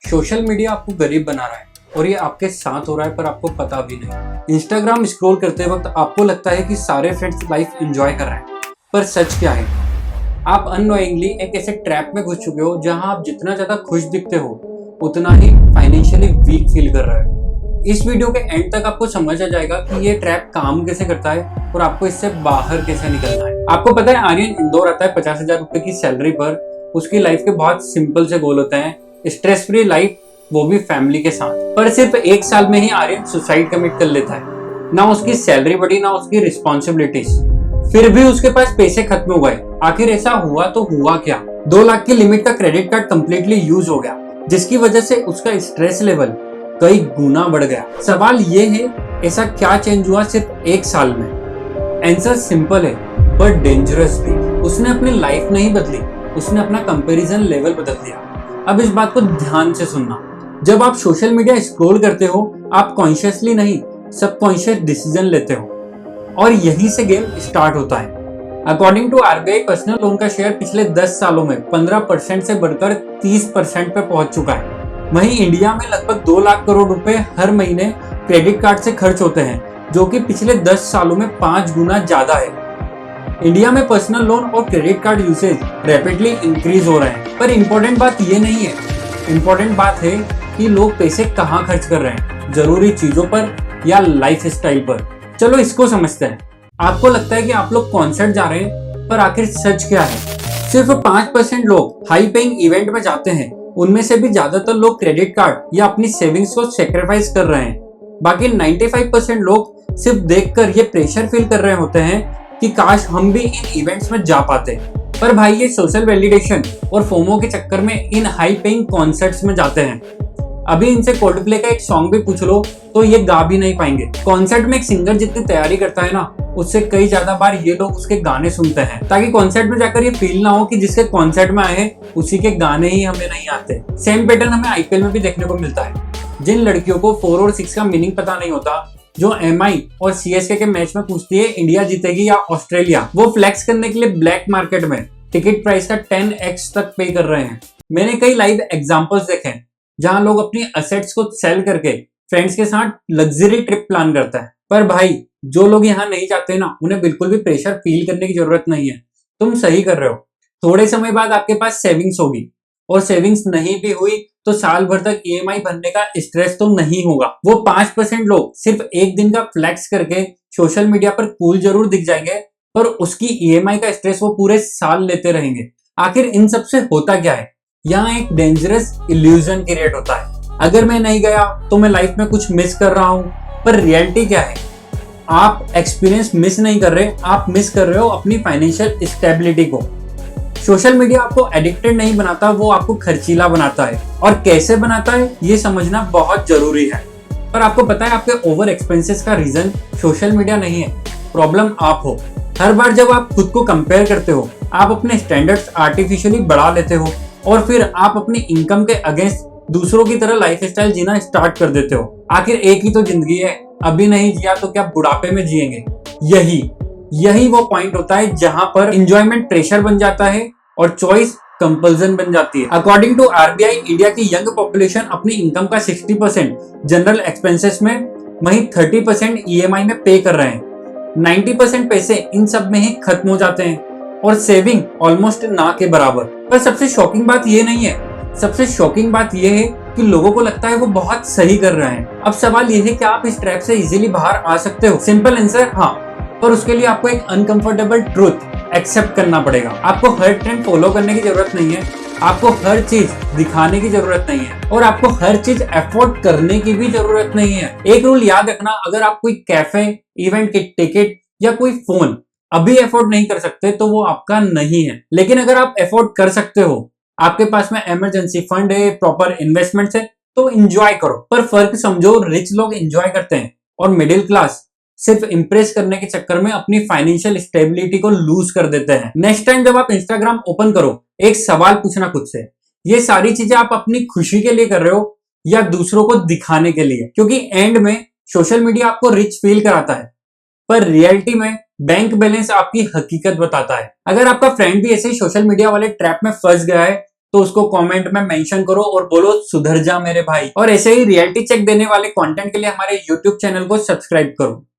Social media आपको गरीब बना रहा है और ये आपके साथ हो रहा है पर आपको पता भी नहीं। इंस्टाग्राम स्क्रॉल करते वक्त आपको लगता है कि सारे फ्रेंड्स लाइफ एंजॉय कर रहे हैं, पर सच क्या है? आप अननोइंगली एक ऐसे ट्रैप में घुस चुके हो जहां आप जितना ज्यादा खुश दिखते हो उतना ही फाइनेंशियली वीक फील कर रहे हो। इस वीडियो के एंड तक आपको समझ आ जाएगा कि ये ट्रैप काम कैसे करता है और आपको इससे बाहर कैसे निकलना है। आपको पता है, आर्यन इंदौर आता है 50,000 रुपए की सैलरी पर। उसकी लाइफ के बहुत सिंपल से गोल होते हैं, स्ट्रेस फ्री लाइफ, वो भी फैमिली के साथ। पर सिर्फ 1 साल में ही आर्यन सुसाइड कमिट कर लेता है। ना उसकी सैलरी बढ़ी ना उसकी रिस्पॉन्सिबिलिटीज, फिर भी उसके पास पैसे खत्म हो गए। आखिर ऐसा हुआ तो हुआ क्या? 2 लाख की लिमिट का क्रेडिट कार्ड कंप्लीटली यूज हो गया, जिसकी वजह से उसका स्ट्रेस लेवल कई गुना बढ़ गया। सवाल ये है, ऐसा क्या चेंज हुआ सिर्फ 1 साल में? आंसर सिंपल है पर डेंजरस भी। उसने अपनी लाइफ नहीं बदली, उसने अपना कंपैरिजन लेवल बदल दिया। अब इस बात को ध्यान से सुनना। जब आप सोशल मीडिया स्क्रॉल करते हो, आप कॉन्शियसली नहीं, सबकॉन्शियस डिसीजन लेते हो और यहीं से गेम स्टार्ट होता है। According to RBI, personal loan का शेयर पिछले 10 सालों में 15% से बढ़कर 30% पे पहुंच चुका है। वहीं इंडिया में लगभग 2 लाख करोड़ रुपए हर महीने क्रेडिट कार्ड से खर्च होते हैं, जो कि पिछले 10 सालों में 5 गुना ज्यादा है। इंडिया में पर्सनल लोन और credit card usage rapidly increase हो रहे हैं। पर इंपॉर्टेंट बात ये नहीं है, इंपॉर्टेंट बात है कि लोग पैसे कहाँ खर्च कर रहे हैं, जरूरी चीजों पर या लाइफ स्टाइल पर। चलो इसको समझते हैं। आपको लगता है कि आप लोग कॉन्सर्ट जा रहे हैं, पर आखिर सच क्या है? सिर्फ 5% लोग हाई पेइंग इवेंट में जाते हैं। उनमें से भी ज्यादातर लोग क्रेडिट कार्ड या अपनी सेविंग्स को सेक्रीफाइस कर रहे हैं। बाकी 95% लोग सिर्फ देखकर ये प्रेशर फील कर रहे होते हैं कि काश हम भी इन इवेंट्स में जा पाते। पर भाई, ये सोशल वैलिडेशन और फोमो के चक्कर में इन हाई पेइंग कॉन्सर्ट्स में जाते हैं। अभी इनसे कोल्डप्ले का एक सॉन्ग भी पूछ लो तो ये गा भी नहीं पाएंगे। कॉन्सर्ट में एक सिंगर जितनी तैयारी करता है ना, उससे कई ज्यादा बार ये लोग उसके गाने सुनते हैं, ताकि कॉन्सर्ट में जाकर ये फील ना हो कि जिसके कॉन्सर्ट में आए हैं उसी के गाने ही हमें नहीं आते। सेम पैटर्न हमें आईपीएल में भी देखने को मिलता है। जिन लड़कियों को 4 और 6 का मीनिंग पता नहीं होता, जो एमआई और सीएसके के मैच में पूछती है इंडिया जीतेगी या ऑस्ट्रेलिया, वो फ्लेक्स करने के लिए ब्लैक मार्केट में टिकट प्राइस का 10x तक पे कर रहे हैं। मैंने कई लाइव एग्जांपल्स देखे हैं जहां लोग अपनी असेट्स को सेल करके फ्रेंड्स के साथ लग्जरी ट्रिप प्लान करता है। पर भाई, जो लोग यहाँ नहीं जाते ना, उन्हें बिल्कुल भी प्रेशर फील करने की जरूरत नहीं है। तुम सही कर रहे हो। थोड़े समय बाद आपके पास सेविंग्स होगी, और सेविंग्स नहीं भी हुई तो साल भर तक ईएमआई भरने का स्ट्रेस तो नहीं होगा। वो 5% लोग सिर्फ एक दिन का फ्लेक्स करके सोशल मीडिया पर कूल जरूर दिख जाएंगे, पर उसकी ईएमआई का स्ट्रेस वो पूरे साल लेते रहेंगे। आखिर इन सब से होता क्या है? यहाँ एक डेंजरस इल्यूजन क्रिएट होता है। अगर मैं नहीं गया तो मैं लाइफ में कुछ मिस कर रहा हूँ, पर रियलिटी क्या है? आप एक्सपीरियंस मिस नहीं कर रहे, आप मिस कर रहे हो अपनी फाइनेंशियल स्टेबिलिटी को। सोशल मीडिया आपको एडिक्टेड नहीं बनाता, वो आपको खर्चीला बनाता है। और कैसे बनाता है ये समझना बहुत जरूरी है। पर आपको पता है, आपके ओवर एक्सपेंसेस का रीजन सोशल मीडिया नहीं है, प्रॉब्लम आप हो। हर बार जब आप खुद को कंपेयर करते हो, आप अपने स्टैंडर्ड्स आर्टिफिशियली बढ़ा लेते हो और फिर आप अपनी इनकम के अगेंस्ट दूसरों की तरह लाइफस्टाइल जीना स्टार्ट कर देते हो। आखिर एक ही तो जिंदगी है, अभी नहीं जिया तो क्या बुढ़ापे में जिएंगे? यही वो पॉइंट होता है जहां पर एंजॉयमेंट प्रेशर बन जाता है और चॉइस कंपल्सन बन जाती है। अकॉर्डिंग टू आरबीआई, इंडिया की यंग पॉपुलेशन अपनी इनकम का 60% जनरल एक्सपेंसेस में, वहीं 30% ईएमआई में पे कर रहे हैं। 90% पैसे इन सब में ही खत्म हो जाते हैं और सेविंग ऑलमोस्ट ना के बराबर। पर सबसे शॉकिंग बात ये नहीं है, सबसे शॉकिंग बात ये है कि लोगों को लगता है वो बहुत सही कर रहे हैं। अब सवाल ये है कि आप इस ट्रैप से इजीली बाहर आ सकते हो? सिंपल आंसर, हाँ। पर उसके लिए आपको एक अनकंफर्टेबल ट्रूथ एक्सेप्ट करना पड़ेगा। आपको हर ट्रेंड फॉलो करने की जरूरत नहीं है, आपको हर चीज दिखाने की जरूरत नहीं है, और आपको हर चीज अफोर्ड करने की भी जरूरत नहीं है। एक रूल याद रखना, अगर आप कोई कैफे, इवेंट की टिकट या कोई फोन अभी अफोर्ड नहीं कर सकते तो वो आपका नहीं है। लेकिन अगर आप अफोर्ड कर सकते हो, आपके पास में इमरजेंसी फंड है, प्रॉपर इन्वेस्टमेंट है, तो एंजॉय करो। पर फर्क समझो, रिच लोग एंजॉय करते हैं और मिडिल क्लास सिर्फ इंप्रेस करने के चक्कर में अपनी फाइनेंशियल स्टेबिलिटी को लूज कर देते हैं। नेक्स्ट टाइम जब आप इंस्टाग्राम ओपन करो, एक सवाल पूछना खुद से, ये सारी चीजें आप अपनी खुशी के लिए कर रहे हो या दूसरों को दिखाने के लिए? क्योंकि एंड में सोशल मीडिया आपको रिच फील कराता है, पर रियलिटी में बैंक बैलेंस आपकी हकीकत बताता है। अगर आपका फ्रेंड भी ऐसे ही सोशल मीडिया वाले ट्रैप में फंस गया है तो उसको कमेंट में मेंशन करो और बोलो सुधर जा मेरे भाई। और ऐसे ही रियलिटी चेक देने वाले कंटेंट के लिए हमारे यूट्यूब चैनल को सब्सक्राइब करो।